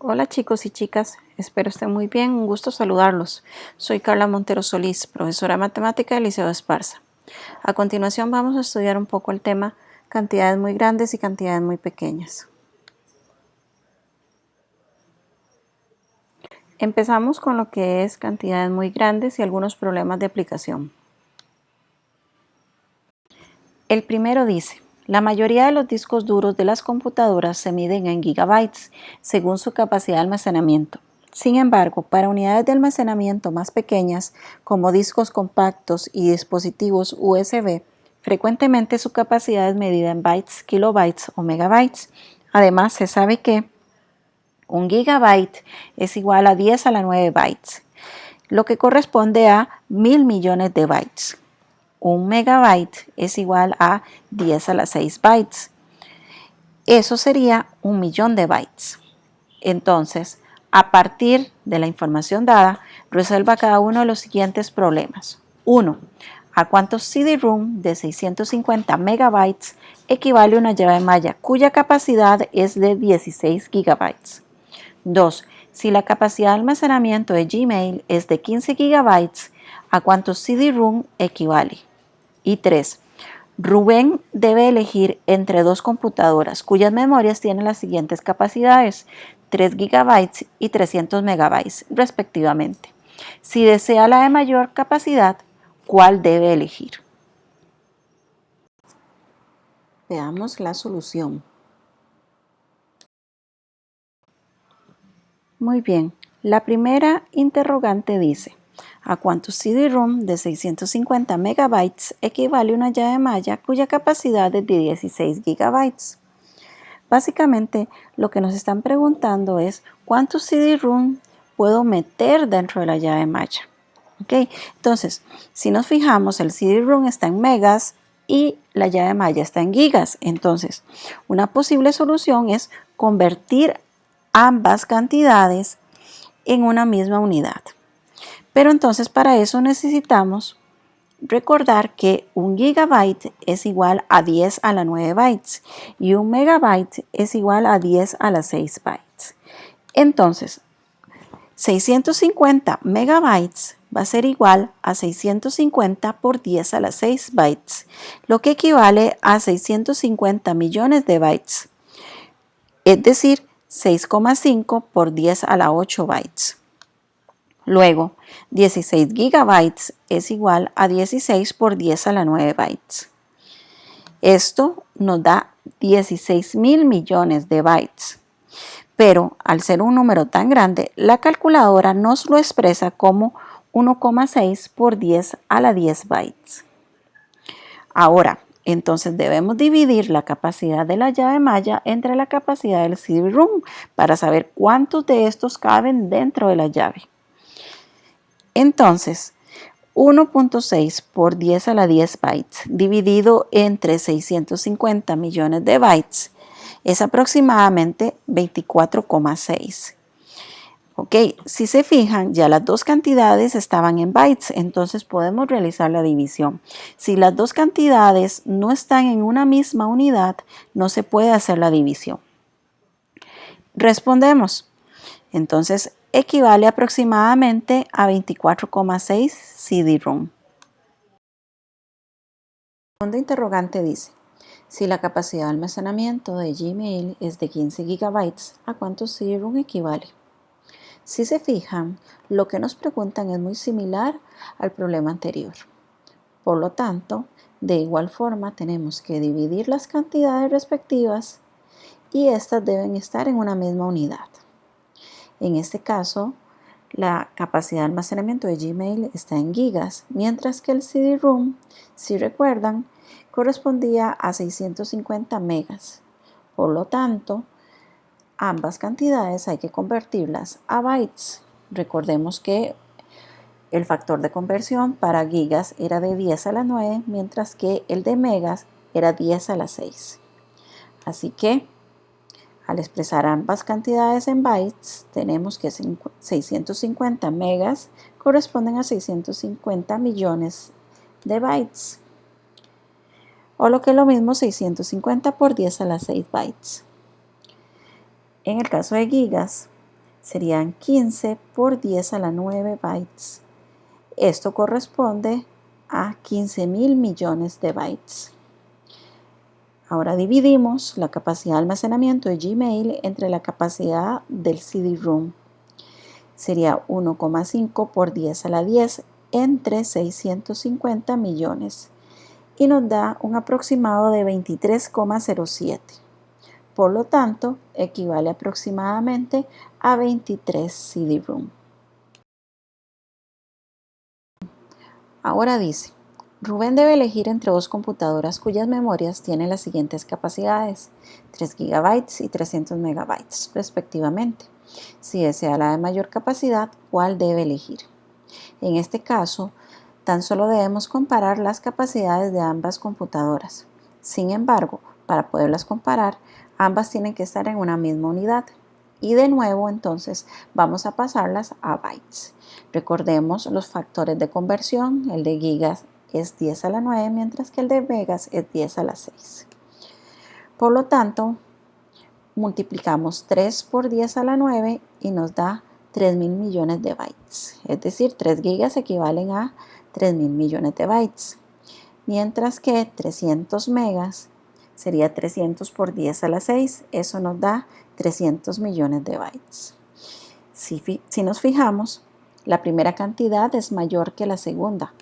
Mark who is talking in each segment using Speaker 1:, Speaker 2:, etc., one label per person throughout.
Speaker 1: Hola chicos y chicas, espero estén muy bien, un gusto saludarlos. Soy Carla Montero Solís, profesora de matemática del Liceo de Esparza. A continuación vamos a estudiar un poco el tema cantidades muy grandes y cantidades muy pequeñas. Empezamos con lo que es cantidades muy grandes y algunos problemas de aplicación. El primero dice: la mayoría de los discos duros de las computadoras se miden en gigabytes según su capacidad de almacenamiento. Sin embargo, para unidades de almacenamiento más pequeñas, como discos compactos y dispositivos USB, frecuentemente su capacidad es medida en bytes, kilobytes o megabytes. Además, se sabe que un gigabyte es igual a 10 a la 9 bytes, lo que corresponde a 1000 millones de bytes. Un megabyte es igual a 10 a la 6 bytes. Eso sería 1.000.000 de bytes. Entonces, a partir de la información dada, resuelva cada uno de los siguientes problemas. 1. ¿A cuántos CD-ROM de 650 megabytes equivale una llave Maya cuya capacidad es de 16 gigabytes? 2. Si la capacidad de almacenamiento de Gmail es de 15 gigabytes, ¿a cuántos CD-ROM equivale? Y 3. Rubén debe elegir entre dos computadoras cuyas memorias tienen las siguientes capacidades: 3 GB y 300 MB respectivamente. Si desea la de mayor capacidad, ¿cuál debe elegir? Veamos la solución. Muy bien, la primera interrogante dice: ¿a cuántos CD-ROM de 650 megabytes equivale una llave Maya cuya capacidad es de 16 gigabytes? Básicamente, lo que nos están preguntando es cuántos CD-ROM puedo meter dentro de la llave Maya. ¿Ok? Entonces, si nos fijamos, el CD-ROM está en megas y la llave Maya está en gigas. Entonces, una posible solución es convertir ambas cantidades en una misma unidad. Pero entonces para eso necesitamos recordar que un gigabyte es igual a 10 a la 9 bytes y un megabyte es igual a 10 a la 6 bytes. Entonces, 650 megabytes va a ser igual a 650 por 10 a la 6 bytes, lo que equivale a 650 millones de bytes, es decir, 6,5 por 10 a la 8 bytes. Luego, 16 gigabytes es igual a 16 por 10 a la 9 bytes. Esto nos da 16.000 millones de bytes. Pero al ser un número tan grande, la calculadora nos lo expresa como 1,6 por 10 a la 10 bytes. Ahora, entonces debemos dividir la capacidad de la llave Maya entre la capacidad del CD-ROM para saber cuántos de estos caben dentro de la llave. Entonces, 1.6 por 10 a la 10 bytes dividido entre 650 millones de bytes es aproximadamente 24,6. Ok, si se fijan, ya las dos cantidades estaban en bytes, entonces podemos realizar la división. Si las dos cantidades no están en una misma unidad, no se puede hacer la división. Respondemos. Entonces, equivale aproximadamente a 24,6 CD-ROM. La segunda interrogante dice: si la capacidad de almacenamiento de Gmail es de 15 GB, ¿a cuántos CD-ROM equivale? Si se fijan, lo que nos preguntan es muy similar al problema anterior. Por lo tanto, de igual forma tenemos que dividir las cantidades respectivas y estas deben estar en una misma unidad. En este caso, la capacidad de almacenamiento de Gmail está en gigas, mientras que el CD-ROM, si recuerdan, correspondía a 650 megas. Por lo tanto, ambas cantidades hay que convertirlas a bytes. Recordemos que el factor de conversión para gigas era de 10 a la 9, mientras que el de megas era 10 a la 6. Así que, al expresar ambas cantidades en bytes, tenemos que 650 megas corresponden a 650 millones de bytes. O lo que es lo mismo, 650 por 10 a la 6 bytes. En el caso de gigas, serían 15 por 10 a la 9 bytes. Esto corresponde a 15.000 millones de bytes. Ahora dividimos la capacidad de almacenamiento de Gmail entre la capacidad del CD-ROM. Sería 1,5 por 10 a la 10 entre 650 millones y nos da un aproximado de 23,07. Por lo tanto, equivale aproximadamente a 23 CD-ROM. Ahora dice, Rubén debe elegir entre dos computadoras cuyas memorias tienen las siguientes capacidades, 3 GB y 300 MB, respectivamente. Si desea la de mayor capacidad, ¿cuál debe elegir? En este caso, tan solo debemos comparar las capacidades de ambas computadoras. Sin embargo, para poderlas comparar, ambas tienen que estar en una misma unidad. Y de nuevo, entonces, vamos a pasarlas a bytes. Recordemos los factores de conversión. El de gigas es 10 a la 9, mientras que el de megas es 10 a la 6. Por lo tanto, multiplicamos 3 por 10 a la 9 y nos da 3.000 millones de bytes. Es decir, 3 gigas equivalen a 3.000 millones de bytes. Mientras que 300 megas sería 300 por 10 a la 6. Eso nos da 300 millones de bytes. Si nos fijamos, la primera cantidad es mayor que la segunda.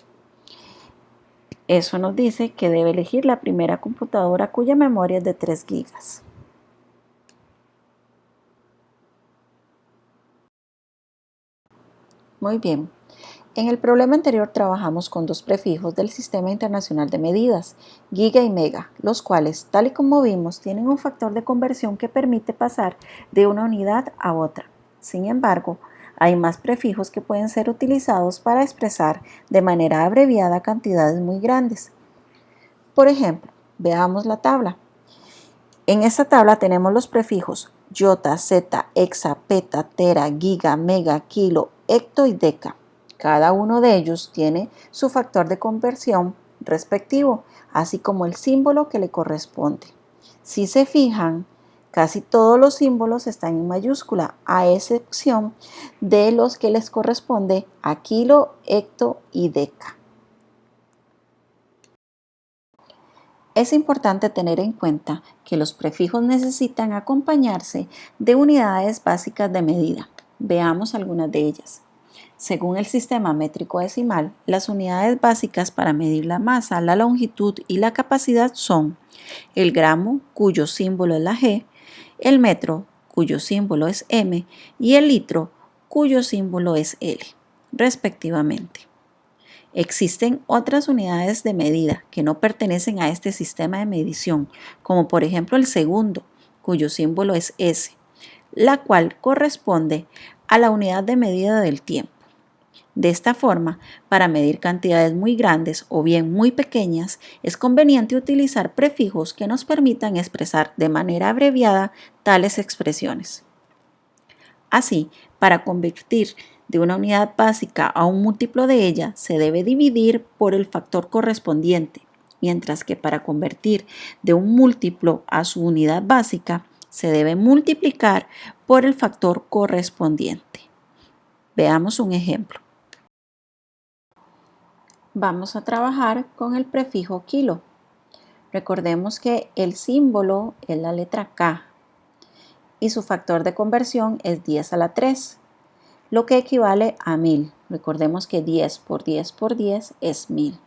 Speaker 1: Eso nos dice que debe elegir la primera computadora cuya memoria es de 3 gigas. Muy bien. En el problema anterior trabajamos con dos prefijos del Sistema Internacional de Medidas, giga y mega, los cuales, tal y como vimos, tienen un factor de conversión que permite pasar de una unidad a otra. Sin embargo, hay más prefijos que pueden ser utilizados para expresar de manera abreviada cantidades muy grandes. Por ejemplo, veamos la tabla. En esta tabla tenemos los prefijos iota, zeta, hexa, peta, tera, giga, mega, kilo, hecto y deca. Cada uno de ellos tiene su factor de conversión respectivo, así como el símbolo que le corresponde. Si se fijan, casi todos los símbolos están en mayúscula, a excepción de los que les corresponde a kilo, hecto y deca. Es importante tener en cuenta que los prefijos necesitan acompañarse de unidades básicas de medida. Veamos algunas de ellas. Según el sistema métrico decimal, las unidades básicas para medir la masa, la longitud y la capacidad son el gramo, cuyo símbolo es la G, el metro, cuyo símbolo es M, y el litro, cuyo símbolo es L, respectivamente. Existen otras unidades de medida que no pertenecen a este sistema de medición, como por ejemplo el segundo, cuyo símbolo es S, la cual corresponde a la unidad de medida del tiempo. De esta forma, para medir cantidades muy grandes o bien muy pequeñas, es conveniente utilizar prefijos que nos permitan expresar de manera abreviada tales expresiones. Así, para convertir de una unidad básica a un múltiplo de ella, se debe dividir por el factor correspondiente, mientras que para convertir de un múltiplo a su unidad básica, se debe multiplicar por el factor correspondiente. Veamos un ejemplo. Vamos a trabajar con el prefijo kilo. Recordemos que el símbolo es la letra K y su factor de conversión es 10 a la 3, lo que equivale a 1000. Recordemos que 10 por 10 por 10 es 1000.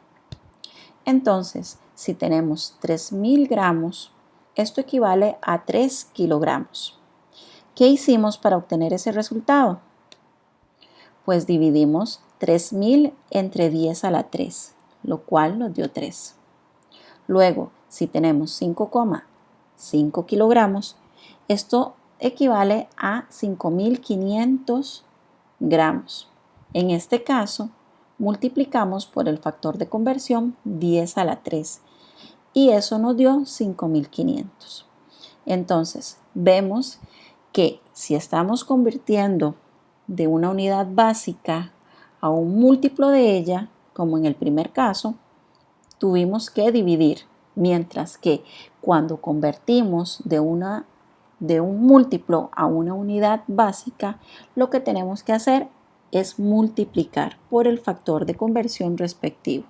Speaker 1: Entonces, si tenemos 3000 gramos, esto equivale a 3 kilogramos. ¿Qué hicimos para obtener ese resultado? Pues dividimos 3000 entre 10 a la 3, lo cual nos dio 3. Luego, si tenemos 5,5 kilogramos, esto equivale a 5500 gramos. En este caso, multiplicamos por el factor de conversión 10 a la 3 y eso nos dio 5500. Entonces, vemos que si estamos convirtiendo de una unidad básica a un múltiplo de ella, como en el primer caso, tuvimos que dividir, mientras que cuando convertimos de una de un múltiplo a una unidad básica, lo que tenemos que hacer es multiplicar por el factor de conversión respectivo.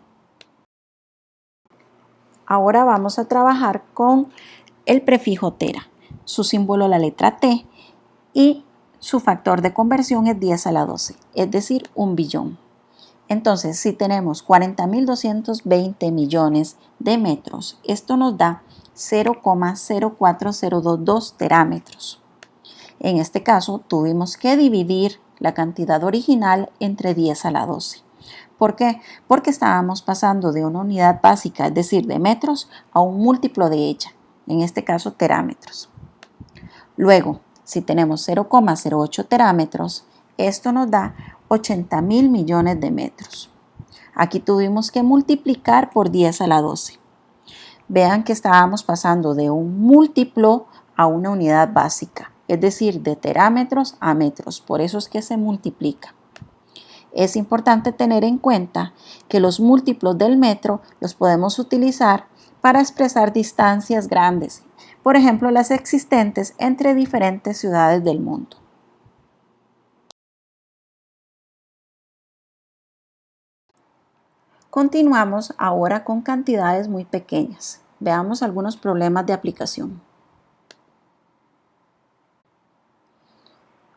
Speaker 1: Ahora vamos a trabajar con el prefijo tera, su símbolo la letra T y su factor de conversión es 10 a la 12, es decir, 1 billón. Entonces, si tenemos 40.220 millones de metros, esto nos da 0,04022 terámetros. En este caso, tuvimos que dividir la cantidad original entre 10 a la 12. ¿Por qué? Porque estábamos pasando de una unidad básica, es decir, de metros, a un múltiplo de ella, en este caso terámetros. Luego, si tenemos 0,08 terámetros, esto nos da 80.000 millones de metros. Aquí tuvimos que multiplicar por 10 a la 12. Vean que estábamos pasando de un múltiplo a una unidad básica, es decir, de terámetros a metros, por eso es que se multiplica. Es importante tener en cuenta que los múltiplos del metro los podemos utilizar para expresar distancias grandes, por ejemplo, las existentes entre diferentes ciudades del mundo. Continuamos ahora con cantidades muy pequeñas. Veamos algunos problemas de aplicación.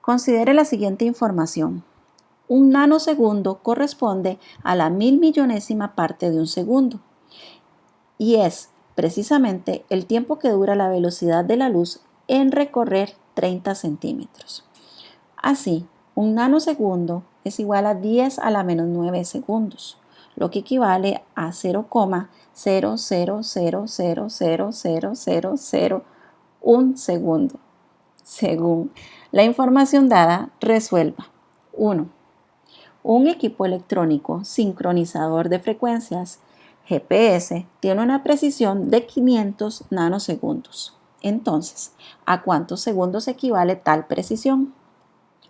Speaker 1: Considere la siguiente información. Un nanosegundo corresponde a la 1000.000.000ª parte de un segundo y es precisamente el tiempo que dura la velocidad de la luz en recorrer 30 centímetros. Así, un nanosegundo es igual a 10 a la menos 9 segundos, lo que equivale a 0,000000001 segundo. Según la información dada, resuelva. 1. Un equipo electrónico sincronizador de frecuencias GPS tiene una precisión de 500 nanosegundos. Entonces, ¿a cuántos segundos equivale tal precisión?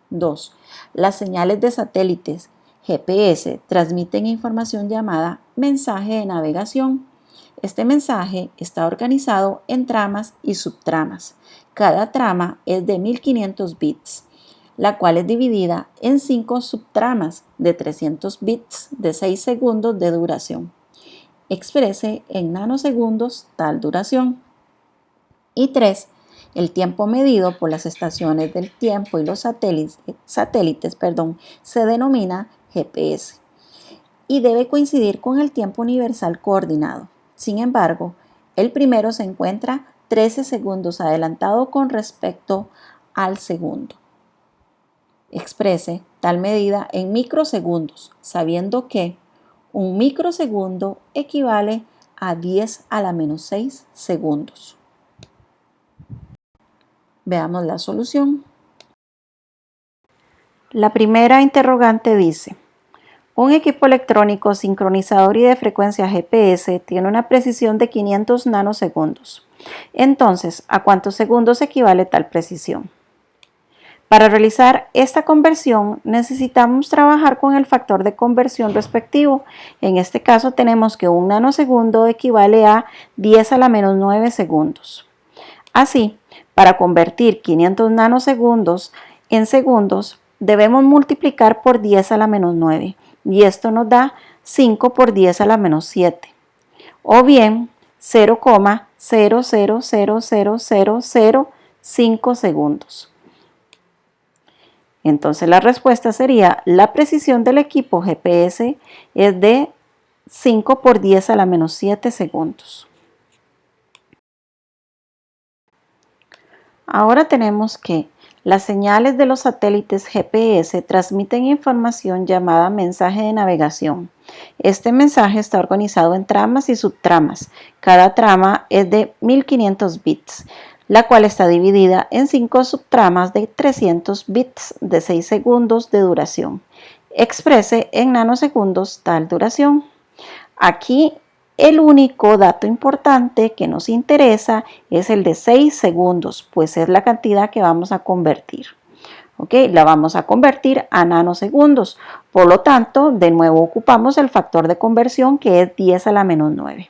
Speaker 1: 2. Las señales de satélites GPS transmiten información llamada mensaje de navegación. Este mensaje está organizado en tramas y subtramas. Cada trama es de 1500 bits, la cual es dividida en 5 subtramas de 300 bits de 6 segundos de duración. Exprese en nanosegundos tal duración. Y 3. El tiempo medido por las estaciones del tiempo y los satélites se denomina GPS y debe coincidir con el tiempo universal coordinado. Sin embargo, el primero se encuentra 13 segundos adelantado con respecto al segundo. Exprese tal medida en microsegundos, sabiendo que un microsegundo equivale a 10 a la menos 6 segundos. Veamos la solución. La primera interrogante dice: un equipo electrónico sincronizador y de frecuencia GPS tiene una precisión de 500 nanosegundos. Entonces, ¿a cuántos segundos equivale tal precisión? Para realizar esta conversión necesitamos trabajar con el factor de conversión respectivo. En este caso tenemos que un nanosegundo equivale a 10 a la menos 9 segundos. Así, para convertir 500 nanosegundos en segundos, debemos multiplicar por 10 a la menos 9 y esto nos da 5 por 10 a la menos 7 o bien 0,000005 segundos. Entonces la respuesta sería: la precisión del equipo GPS es de 5 por 10 a la menos 7 segundos. Ahora tenemos que las señales de los satélites GPS transmiten información llamada mensaje de navegación. Este mensaje está organizado en tramas y subtramas. Cada trama es de 1500 bits, la cual está dividida en 5 subtramas de 300 bits de 6 segundos de duración. Exprese en nanosegundos tal duración. Aquí el único dato importante que nos interesa es el de 6 segundos, pues es la cantidad que vamos a convertir. La vamos a convertir a nanosegundos. Por lo tanto, de nuevo ocupamos el factor de conversión que es 10 a la menos 9.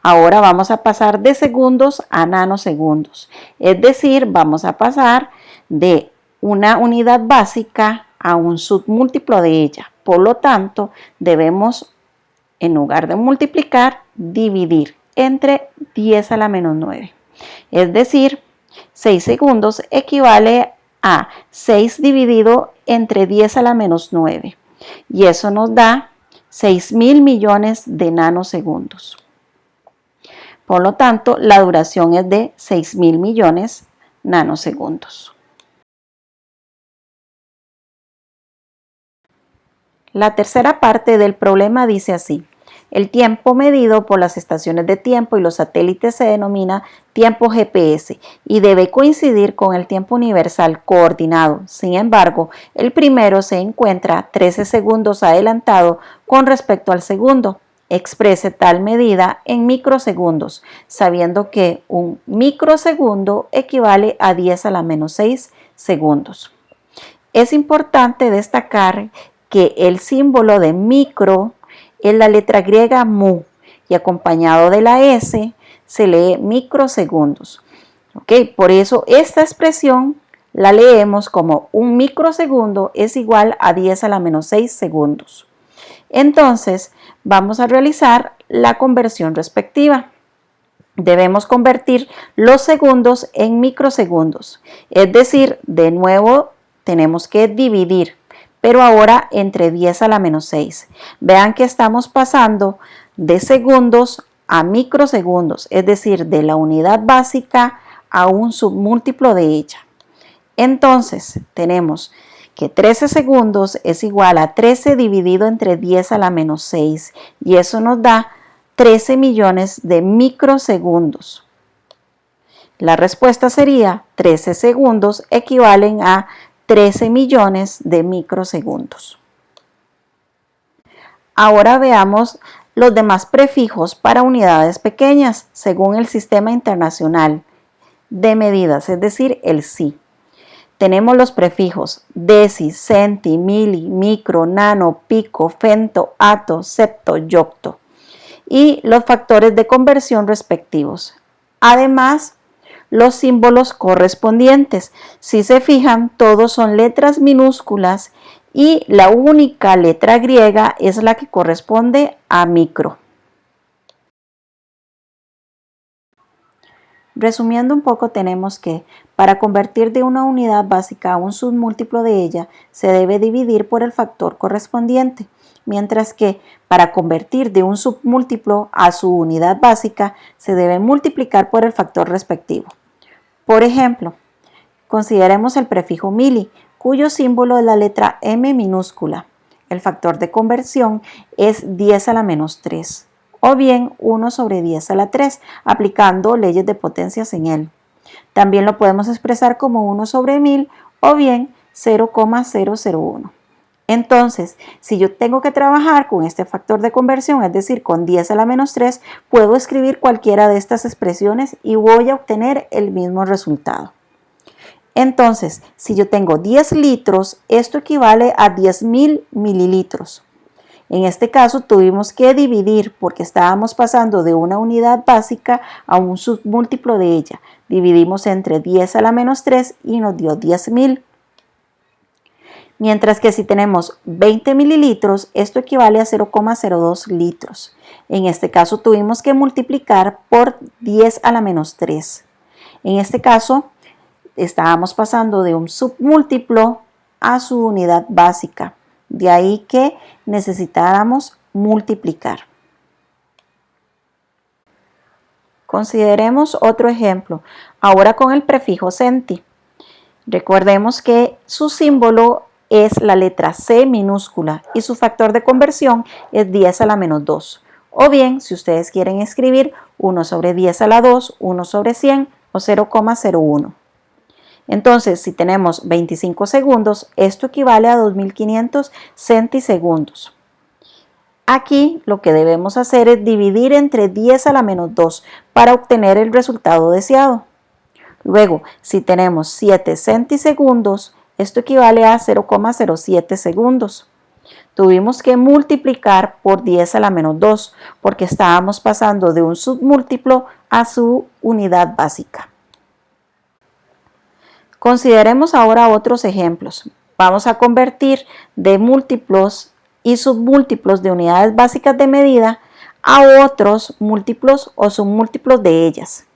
Speaker 1: Ahora vamos a pasar de segundos a nanosegundos. Es decir, vamos a pasar de una unidad básica a un submúltiplo de ella. Por lo tanto, debemos, en lugar de multiplicar, dividir entre 10 a la menos 9. Es decir, 6 segundos equivale a 6 dividido entre 10 a la menos 9. Y eso nos da 6.000 millones de nanosegundos. Por lo tanto, la duración es de 6.000 millones nanosegundos. La tercera parte del problema dice así: el tiempo medido por las estaciones de tiempo y los satélites se denomina tiempo GPS y debe coincidir con el tiempo universal coordinado. Sin embargo, el primero se encuentra 13 segundos adelantado con respecto al segundo. Exprese tal medida en microsegundos, sabiendo que un microsegundo equivale a 10 a la menos 6 segundos. Es importante destacar que el símbolo de micro es la letra griega mu y acompañado de la S se lee microsegundos. Por eso esta expresión la leemos como un microsegundo es igual a 10 a la menos 6 segundos. Entonces vamos a realizar la conversión respectiva. Debemos convertir los segundos en microsegundos, es decir, de nuevo tenemos que dividir, pero ahora entre 10 a la menos 6. Vean que estamos pasando de segundos a microsegundos, es decir, de la unidad básica a un submúltiplo de ella. Entonces, tenemos que 13 segundos es igual a 13 dividido entre 10 a la menos 6, y eso nos da 13 millones de microsegundos. La respuesta sería 13 segundos equivalen a 13 millones de microsegundos. Ahora veamos los demás prefijos para unidades pequeñas según el Sistema Internacional de Medidas, es decir, el SI. Tenemos los prefijos deci, centi, mili, micro, nano, pico, femto, ato, septo y octo y los factores de conversión respectivos. Además, los símbolos correspondientes. Si se fijan, todos son letras minúsculas y la única letra griega es la que corresponde a micro. Resumiendo un poco, tenemos que para convertir de una unidad básica a un submúltiplo de ella, se debe dividir por el factor correspondiente, mientras que para convertir de un submúltiplo a su unidad básica, se debe multiplicar por el factor respectivo. Por ejemplo, consideremos el prefijo mili, cuyo símbolo es la letra M minúscula. El factor de conversión es 10 a la menos 3. O bien 1 sobre 10 a la 3, aplicando leyes de potencias en él. También lo podemos expresar como 1 sobre 1000 o bien 0,001. Entonces, si yo tengo que trabajar con este factor de conversión, es decir, con 10 a la menos 3, puedo escribir cualquiera de estas expresiones y voy a obtener el mismo resultado. Entonces, si yo tengo 10 litros, esto equivale a 10.000 mililitros. En este caso tuvimos que dividir porque estábamos pasando de una unidad básica a un submúltiplo de ella. Dividimos entre 10 a la menos 3 y nos dio 10.000. Mientras que si tenemos 20 mililitros, esto equivale a 0,02 litros. En este caso tuvimos que multiplicar por 10 a la menos 3. En este caso estábamos pasando de un submúltiplo a su unidad básica. De ahí que necesitáramos multiplicar. Consideremos otro ejemplo, ahora con el prefijo centi. Recordemos que su símbolo es la letra C minúscula y su factor de conversión es 10 a la menos 2. O bien, si ustedes quieren escribir 1 sobre 10 a la 2, 1 sobre 100 o 0,01. Entonces, si tenemos 25 segundos, esto equivale a 2.500 centisegundos. Aquí lo que debemos hacer es dividir entre 10 a la menos 2 para obtener el resultado deseado. Luego, si tenemos 7 centisegundos, esto equivale a 0,07 segundos. Tuvimos que multiplicar por 10 a la menos 2 porque estábamos pasando de un submúltiplo a su unidad básica. Consideremos ahora otros ejemplos. Vamos a convertir de múltiplos y submúltiplos de unidades básicas de medida a otros múltiplos o submúltiplos de ellas.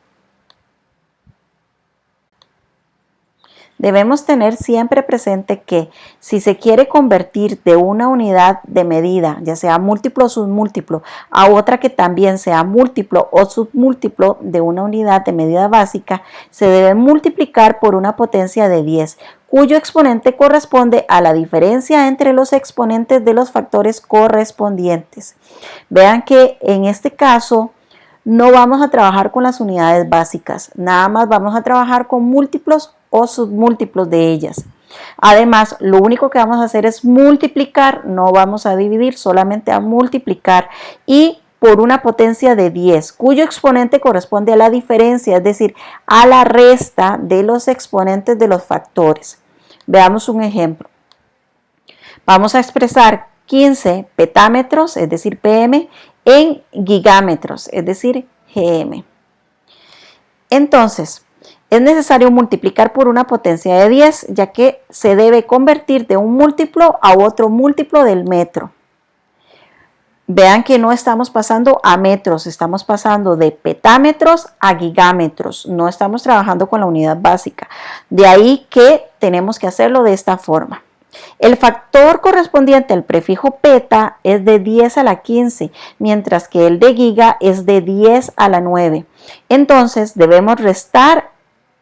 Speaker 1: Debemos tener siempre presente que si se quiere convertir de una unidad de medida, ya sea múltiplo o submúltiplo, a otra que también sea múltiplo o submúltiplo de una unidad de medida básica, se debe multiplicar por una potencia de 10, cuyo exponente corresponde a la diferencia entre los exponentes de los factores correspondientes. Vean que en este caso no vamos a trabajar con las unidades básicas, nada más vamos a trabajar con múltiplos o submúltiplos de ellas. Además, lo único que vamos a hacer es multiplicar, no vamos a dividir, solamente a multiplicar y por una potencia de 10, cuyo exponente corresponde a la diferencia, es decir, a la resta de los exponentes de los factores. Veamos un ejemplo. Vamos a expresar 15 petámetros, es decir, PM, en gigámetros, es decir, GM. Entonces, es necesario multiplicar por una potencia de 10, ya que se debe convertir de un múltiplo a otro múltiplo del metro. Vean que no estamos pasando a metros, estamos pasando de petámetros a gigámetros. No estamos trabajando con la unidad básica. De ahí que tenemos que hacerlo de esta forma. El factor correspondiente al prefijo peta es de 10 a la 15, mientras que el de giga es de 10 a la 9. Entonces debemos restar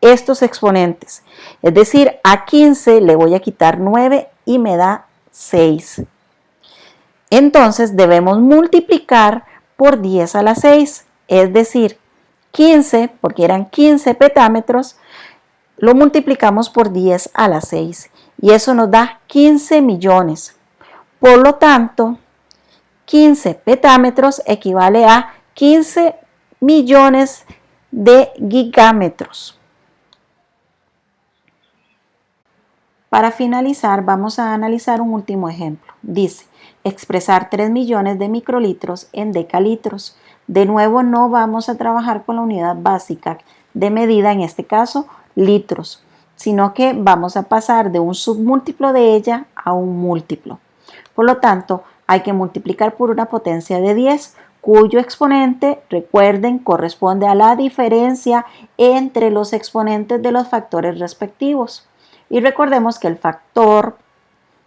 Speaker 1: estos exponentes. Es decir, a 15 le voy a quitar 9 y me da 6. Entonces debemos multiplicar por 10 a la 6. Es decir, 15, porque eran 15 petámetros, lo multiplicamos por 10 a la 6. Y eso nos da 15 millones. Por lo tanto, 15 petámetros equivale a 15 millones de gigámetros. Para finalizar, vamos a analizar un último ejemplo. Dice, expresar 3 millones de microlitros en decalitros. De nuevo, no vamos a trabajar con la unidad básica de medida, en este caso, litros, sino que vamos a pasar de un submúltiplo de ella a un múltiplo. Por lo tanto, hay que multiplicar por una potencia de 10, cuyo exponente, recuerden, corresponde a la diferencia entre los exponentes de los factores respectivos. Y recordemos que el factor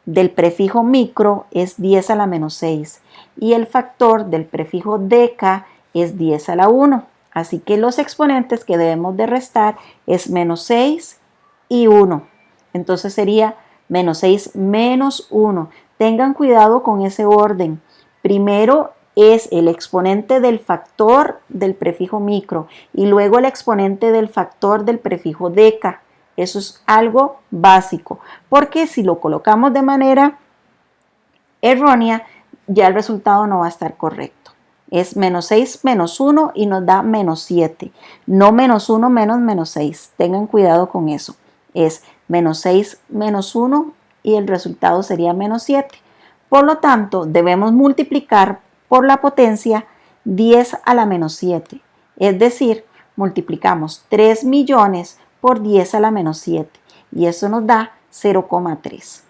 Speaker 1: del prefijo micro es 10 a la menos 6 y el factor del prefijo deca es 10 a la 1. Así que los exponentes que debemos de restar es menos 6 y 1. Entonces sería menos 6 menos 1. Tengan cuidado con ese orden. Primero es el exponente del factor del prefijo micro y luego el exponente del factor del prefijo deca. Eso es algo básico, porque si lo colocamos de manera errónea, ya el resultado no va a estar correcto. Es menos 6 menos 1 y nos da menos 7. No menos 1 menos menos 6. Tengan cuidado con eso. Es menos 6 menos 1 y el resultado sería menos 7. Por lo tanto, debemos multiplicar por la potencia 10 a la menos 7. Es decir, multiplicamos 3 millones por 10 a la menos 7 y eso nos da 0,3.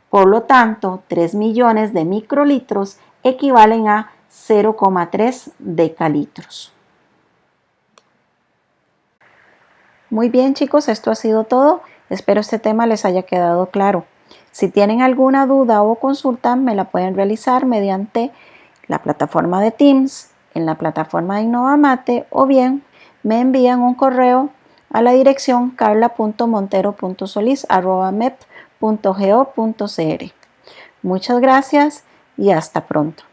Speaker 1: Por lo tanto, 3 millones de microlitros equivalen a 0,3 decalitros. Muy bien, chicos, esto ha sido todo. Espero este tema les haya quedado claro. Si tienen alguna duda o consulta, me la pueden realizar mediante la plataforma de Teams, en la plataforma de Innovamate o bien me envían un correo a la dirección carla.montero.solis@mep.go.cr. Muchas gracias y hasta pronto.